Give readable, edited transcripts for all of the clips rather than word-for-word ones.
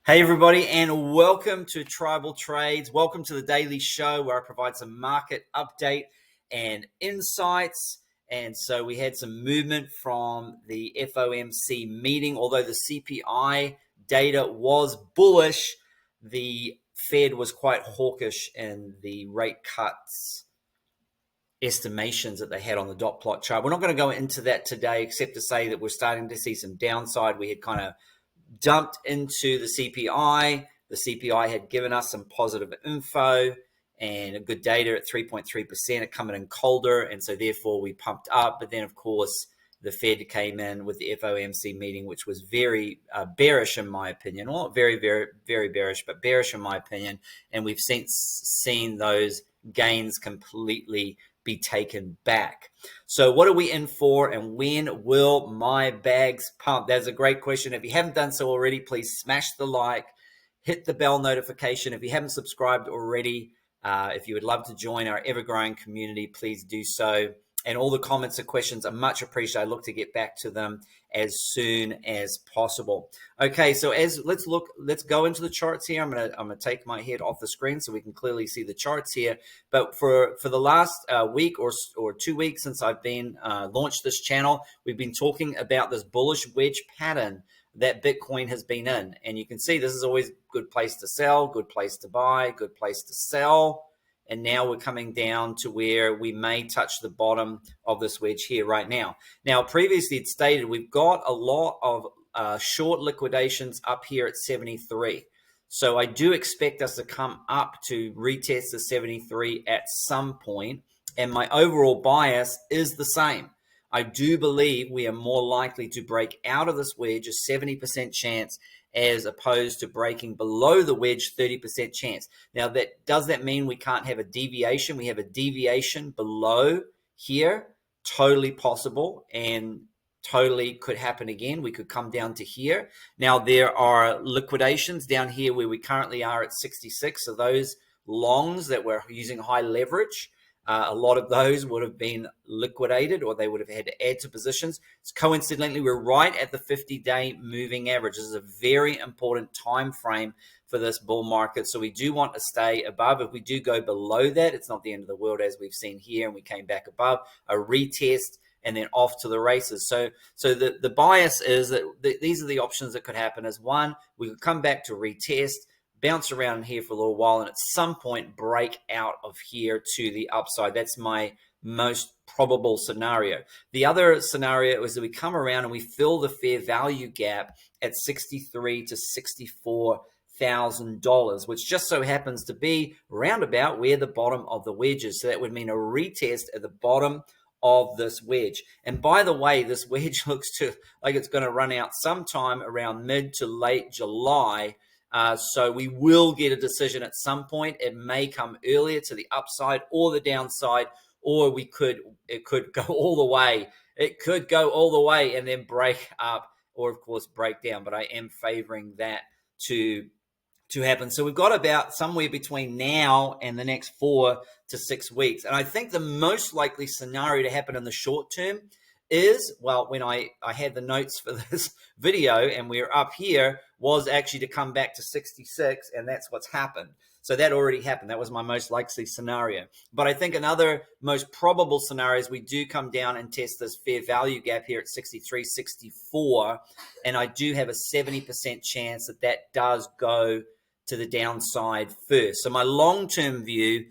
Hey everybody, and welcome to Tribal Trades. Welcome to the daily show where I provide some market update and insights. And so we had some movement from the FOMC meeting. Although the CPI data was bullish, the Fed was quite hawkish in the rate cuts estimations that they had on the dot plot chart. We're not going to go into that today, except to say that we're starting to see some downside. We had kind of dumped into the CPI. The CPI had given us some positive info and a good data at 3.3%. It coming in colder, and so therefore we pumped up. But then, of course, the Fed came in with the FOMC meeting, which was very bearish in my opinion. Well, not very, very, very bearish, but bearish in my opinion. And we've since seen those gains completely be taken back. So what are we in for, and when will my bags pump? That's a great question. If you haven't done so already, please smash the like, hit the bell notification. If you haven't subscribed already, if you would love to join our ever-growing community, please do so. And all the comments and questions are much appreciated. I look to get back to them as soon as possible. Okay, so let's go into the charts here. I'm gonna take my head off the screen so we can clearly see the charts here. But for the last week or 2 weeks since I've been launched this channel, we've been talking about this bullish wedge pattern that Bitcoin has been in. And you can see this is always a good place to sell, good place to buy, good place to sell. And now we're coming down to where we may touch the bottom of this wedge here right now. Now, previously it stated we've got a lot of short liquidations up here at 73. So I do expect us to come up to retest the 73 at some point. And my overall bias is the same. I do believe we are more likely to break out of this wedge, a 70% chance, as opposed to breaking below the wedge, 30% chance. Now, does that mean we can't have a deviation? We have a deviation below here, totally possible, and totally could happen again. We could come down to here. Now, there are liquidations down here where we currently are at 66. So those longs that were using high leverage, a lot of those would have been liquidated, or they would have had to add to positions. So coincidentally, we're right at the 50-day moving average. This is a very important time frame for this bull market. So we do want to stay above. If we do go below that, it's not the end of the world, as we've seen here, and we came back above, a retest, and then off to the races. So the bias is that these are the options that could happen. As one, we could come back to retest, bounce around here for a little while, and at some point break out of here to the upside. That's my most probable scenario. The other scenario is that we come around and we fill the fair value gap at $63,000 to $64,000, which just so happens to be roundabout where the bottom of the wedge is. So that would mean a retest at the bottom of this wedge. And by the way, this wedge looks like it's going to run out sometime around mid to late July. So we will get a decision at some point. It may come earlier to the upside or the downside, or it could go all the way. It could go all the way and then break up, or of course break down. But I am favoring that to happen. So we've got about somewhere between now and the next 4 to 6 weeks. And I think the most likely scenario to happen in the short term is, well, when I had the notes for this video and we're up here, was actually to come back to 66, and that's what's happened. So that already happened. That was my most likely scenario. But I think another most probable scenario is we do come down and test this fair value gap here at 63, 64, and I do have a 70% chance that that does go to the downside first. So my long-term view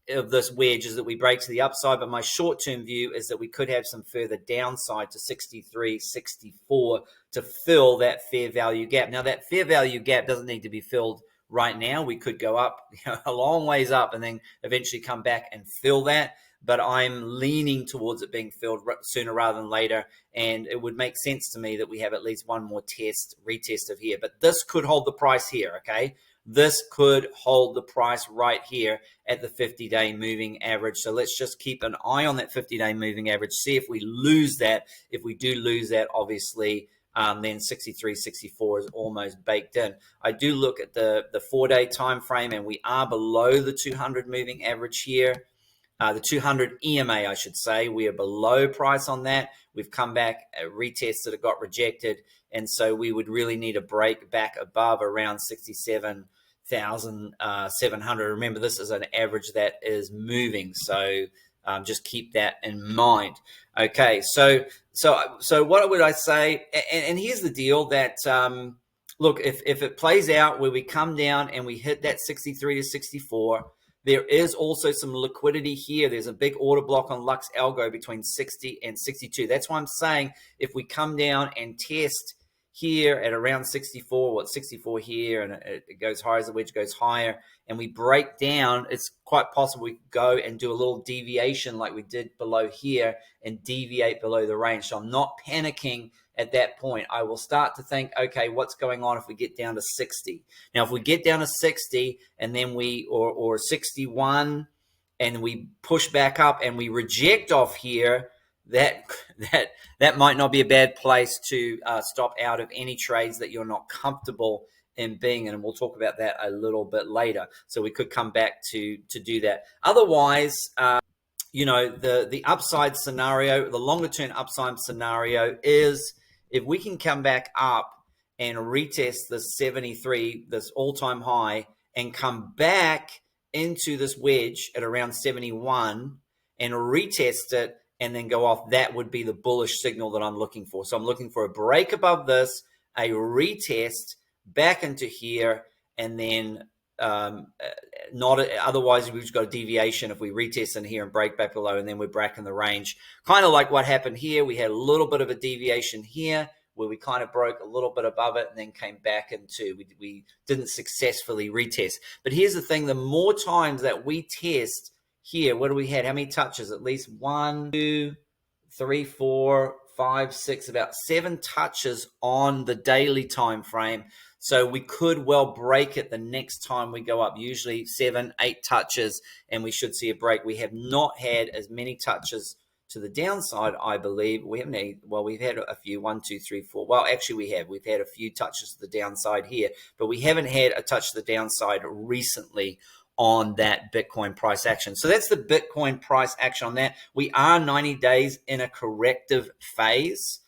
of this wedge is that we break to the upside, but my short-term view is that we could have some further downside to 63, 64 to fill that fair value gap. Now, that fair value gap doesn't need to be filled right now. We could go up a long ways up and then eventually come back and fill that, but I'm leaning towards it being filled sooner rather than later, and it would make sense to me that we have at least one more retest of here. But this could hold the price here, okay? This could hold the price right here at the 50-day moving average. So let's just keep an eye on that 50-day moving average, see if we lose that. If we do lose that, obviously, then 63, 64 is almost baked in. I do look at the 4-day time frame, and we are below the 200 moving average here. the 200 EMA, I should say. We are below price on that. We've come back, retested it, got rejected, and so we would really need a break back above around 67,700. Remember, this is an average that is moving, so just keep that in mind. Okay, so what would I say? And here's the deal that look, if it plays out where we come down and we hit that 63 to 64. There is also some liquidity here. There's a big order block on Lux Algo between 60 and 62. That's why I'm saying if we come down and test here at around 64, well, 64 here, and it goes higher as the wedge goes higher, and we break down, it's quite possible we could go and do a little deviation like we did below here and deviate below the range. So I'm not panicking at that point. I will start to think, okay, what's going on if we get down to 60? Now, if we get down to 60 and then or 61 and we push back up and we reject off here, that might not be a bad place to stop out of any trades that you're not comfortable in being in, and we'll talk about that a little bit later. So we could come back to do that. Otherwise, the upside scenario, the longer term upside scenario is if we can come back up and retest the 73, this all-time high, and come back into this wedge at around 71 and retest it and then go off, that would be the bullish signal that I'm looking for. So I'm looking for a break above this, a retest back into here, and then not otherwise we've just got a deviation if we retest in here and break back below, and then we're back in the range, kind of like what happened here. We had a little bit of a deviation here where we kind of broke a little bit above it and then came back into, we didn't successfully retest. But here's the thing, the more times that we test here, what do we had? How many touches? At least 1, 2, 3, 4, 5, 6, about 7 touches on the daily time frame. So we could well break it the next time we go up, usually 7, 8 touches, and we should see a break. We have not had as many touches to the downside, I believe. We haven't had, well, we've had a few, 1, 2, 3, 4. Well, actually we have. We've had a few touches to the downside here, but we haven't had a touch to the downside recently on that Bitcoin price action. So that's the Bitcoin price action on that. We are 90 days in a corrective phase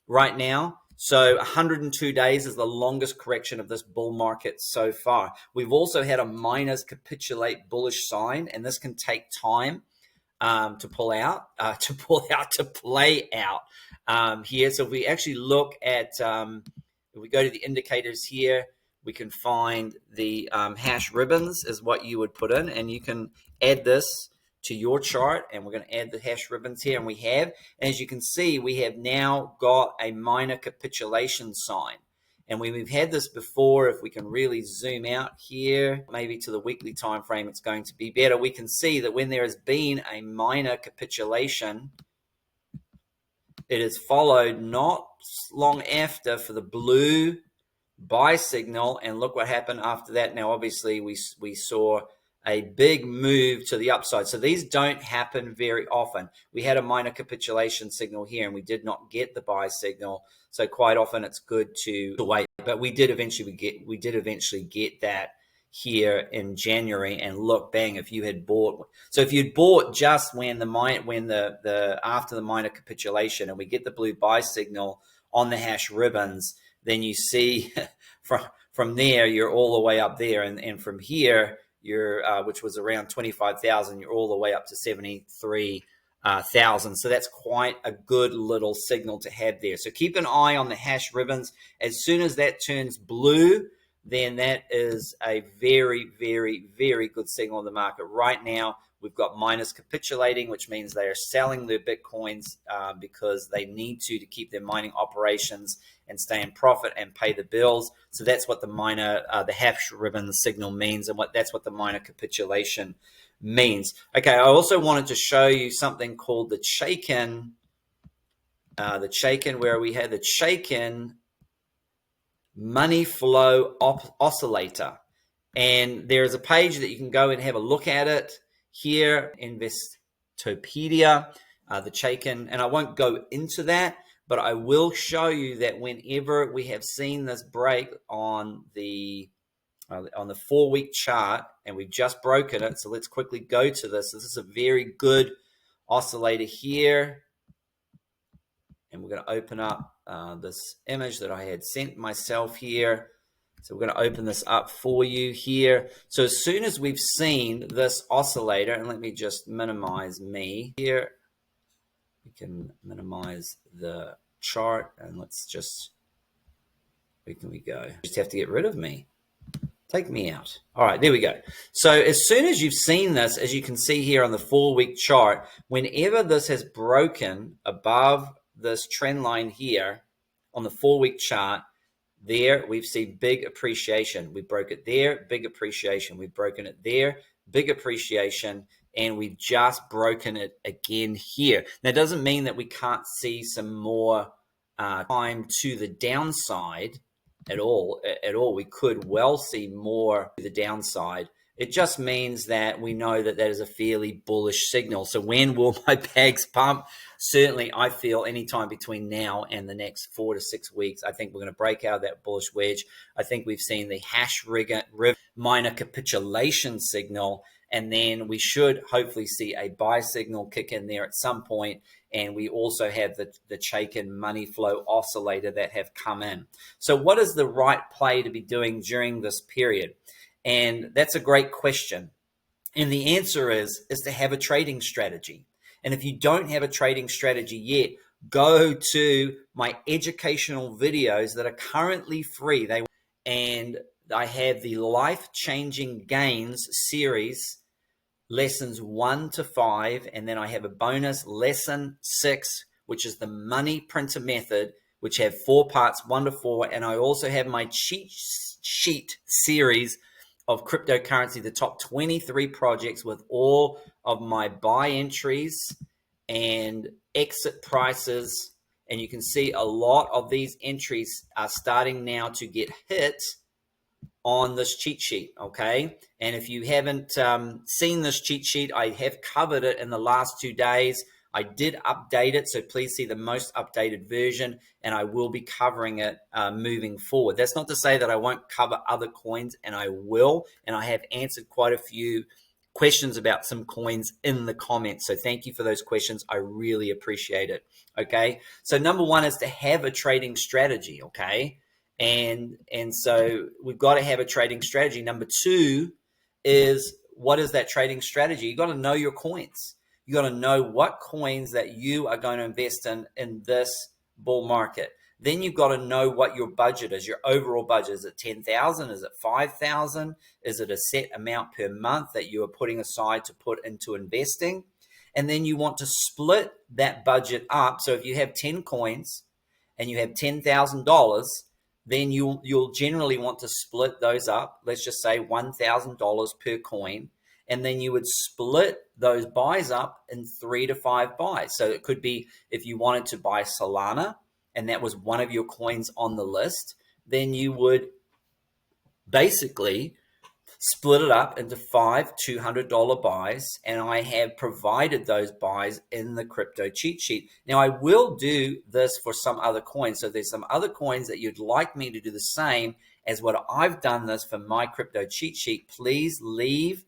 right now. So 102 days is the longest correction of this bull market so far. We've also had a miners capitulate bullish sign, and this can take time to play out here. So if we actually look at, if we go to the indicators here, we can find the hash ribbons is what you would put in, and you can add this to your chart, and we're going to add the hash ribbons here, and we have, as you can see, we have now got a minor capitulation sign, and we've had this before. If we can really zoom out here, maybe to the weekly time frame, it's going to be better. We can see that when there has been a minor capitulation, it is followed not long after for the blue buy signal, and look what happened after that. Now, obviously, we saw a big move to the upside. So these don't happen very often. We had a minor capitulation signal here, and we did not get the buy signal. So quite often, it's good to wait. But we did eventually get that here in January. And look, bang! If you had bought, so if you'd bought just when the after the minor capitulation, and we get the blue buy signal on the hash ribbons, then you see from there, you're all the way up there. And from here, you're which was around 25,000, you're all the way up to 73,000. So that's quite a good little signal to have there. So keep an eye on the hash ribbons. As soon as that turns blue, then that is a very, very, very good signal in the market. Right now, we've got miners capitulating, which means they are selling their Bitcoins because they need to keep their mining operations and stay in profit and pay the bills. So that's what the hash ribbon signal means, and that's what the minor capitulation means. Okay, I also wanted to show you something called the Chaikin, where we had the Chaikin money flow oscillator. And there's a page that you can go and have a look at it here, Investopedia, the Chaikin, and I won't go into that, but I will show you that whenever we have seen this break on the on the 4-week chart, and we've just broken it. So let's quickly go to this. This is a very good oscillator here. And we're going to open up this image that I had sent myself here. So we're going to open this up for you here. So as soon as we've seen this oscillator, and let me just minimize me here. We can minimize the chart, and let's just, where can we go? Just have to get rid of me. Take me out. All right, there we go. So as soon as you've seen this, as you can see here on the 4-week chart, whenever this has broken above this trend line here on the 4-week chart, there we've seen big appreciation. We broke it there, big appreciation. We've broken it there, big appreciation, and we've just broken it again here. Now, it doesn't mean that we can't see some more time to the downside at all. We could well see more to the downside. It just means that we know that that is a fairly bullish signal. So when will my bags pump? Certainly, I feel anytime between now and the next 4 to 6 weeks, I think we're going to break out of that bullish wedge. I think we've seen the hash river minor capitulation signal, and then we should hopefully see a buy signal kick in there at some point. And we also have the Chaikin money flow oscillator that have come in. So what is the right play to be doing during this period? And that's a great question. And the answer is to have a trading strategy. And if you don't have a trading strategy yet, go to my educational videos that are currently free. And I have the Life-Changing Gains series, lessons 1 to 5, and then I have a bonus lesson 6, which is the money printer method, which have 4 parts, 1 to 4. And I also have my cheat sheet series of cryptocurrency, the top 23 projects with all of my buy entries and exit prices. And you can see a lot of these entries are starting now to get hit on this cheat sheet, okay? And if you haven't seen this cheat sheet, I have covered it in the last 2 days. I did update it, so please see the most updated version, and I will be covering it moving forward. That's not to say that I won't cover other coins, and I will, and I have answered quite a few questions about some coins in the comments. So thank you for those questions. I really appreciate it, okay? So number 1 is to have a trading strategy, okay? And so we've got to have a trading strategy. Number 2 is, what is that trading strategy? You got to know your coins. You got to know what coins that you are going to invest in this bull market. Then you've got to know what your budget is, your overall budget. Is it 10,000? Is it 5,000? Is it a set amount per month that you are putting aside to put into investing? And then you want to split that budget up. So if you have 10 coins and you have $10,000, then you'll generally want to split those up. Let's just say $1,000 per coin. And then you would split those buys up in 3 to 5 buys. So it could be, if you wanted to buy Solana and that was one of your coins on the list, then you would basically split it up into 5 $200 buys. And I have provided those buys in the crypto cheat sheet. Now, I will do this for some other coins. So there's some other coins that you'd like me to do the same as what I've done this for my crypto cheat sheet. Please leave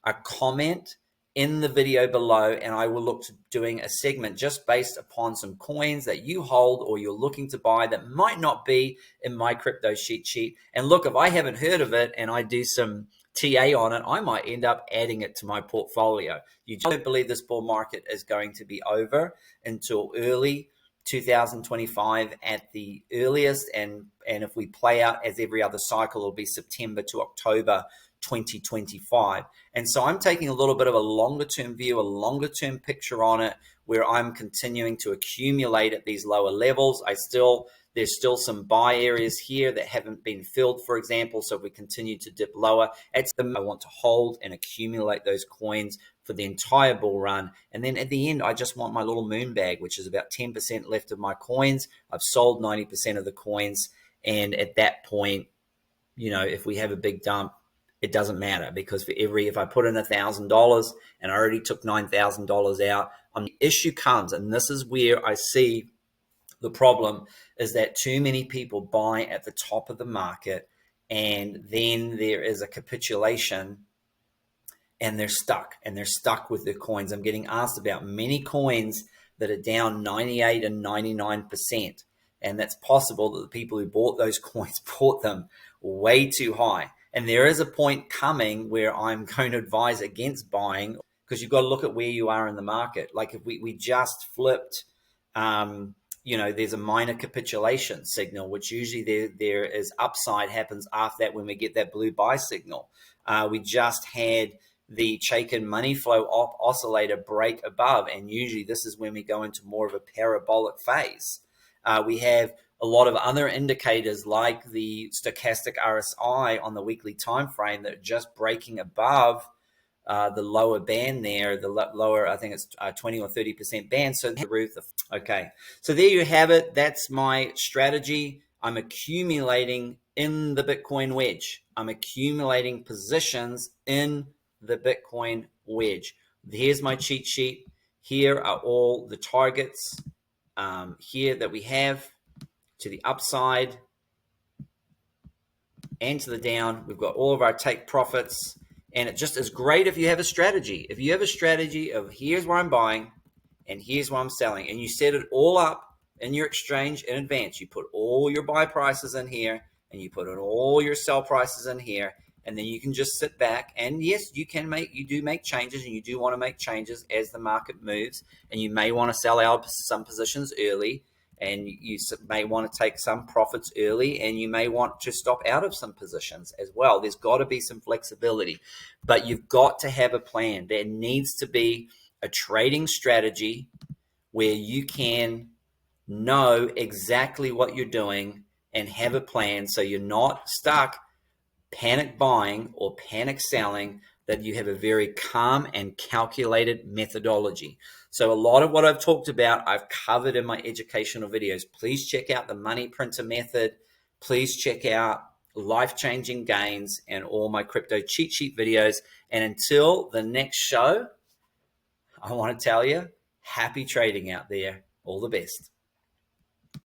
a comment in the video below, and I will look to doing a segment just based upon some coins that you hold or you're looking to buy that might not be in my crypto cheat sheet. And look, if I haven't heard of it and I do some TA on it, I might end up adding it to my portfolio. You don't believe this bull market is going to be over until early 2025 at the earliest, and if we play out as every other cycle, it'll be September to October 2025. And so I'm taking a little bit of a longer term view, a longer term picture on it, where I'm continuing to accumulate at these lower levels. There's still some buy areas here that haven't been filled, for example. So if we continue to dip lower, I want to hold and accumulate those coins for the entire bull run. And then at the end, I just want my little moon bag, which is about 10% left of my coins. I've sold 90% of the coins. And at that point, if we have a big dump, it doesn't matter, because if I put in $1,000 and I already took $9,000 out, the issue comes, and this is where I see the problem, is that too many people buy at the top of the market and then there is a capitulation, and they're stuck with their coins. I'm getting asked about many coins that are down 98 and 99%. And that's possible that the people who bought those coins bought them way too high. And there is a point coming where I'm going to advise against buying, because you've got to look at where you are in the market. Like if we just flipped, there's a minor capitulation signal, which usually there is upside happens after that when we get that blue buy signal. We just had the Chaikin money flow oscillator break above, and usually this is when we go into more of a parabolic phase. We have a lot of other indicators like the stochastic RSI on the weekly time frame that are just breaking above the lower band there, the lower, I think it's 20 or 30% band. So the roof. Okay, so there you have it. That's my strategy. I'm accumulating in the Bitcoin wedge. I'm accumulating positions in the Bitcoin wedge. Here's my cheat sheet. Here are all the targets here that we have to the upside and to the down. We've got all of our take profits, and it just is great if you have a strategy. If you have a strategy of here's where I'm buying and here's where I'm selling, and you set it all up in your exchange in advance. You put all your buy prices in here and you put in all your sell prices in here, and then you can just sit back. And yes, you do make changes, and you do want to make changes as the market moves, and you may want to sell out some positions early, and you may want to take some profits early, and you may want to stop out of some positions as well. There's got to be some flexibility, but you've got to have a plan. There needs to be a trading strategy where you can know exactly what you're doing and have a plan, so you're not stuck panic buying or panic selling, that you have a very calm and calculated methodology. So a lot of what I've talked about, I've covered in my educational videos. Please check out the money printer method. Please check out life-changing gains and all my crypto cheat sheet videos. And until the next show, I want to tell you, happy trading out there. All the best.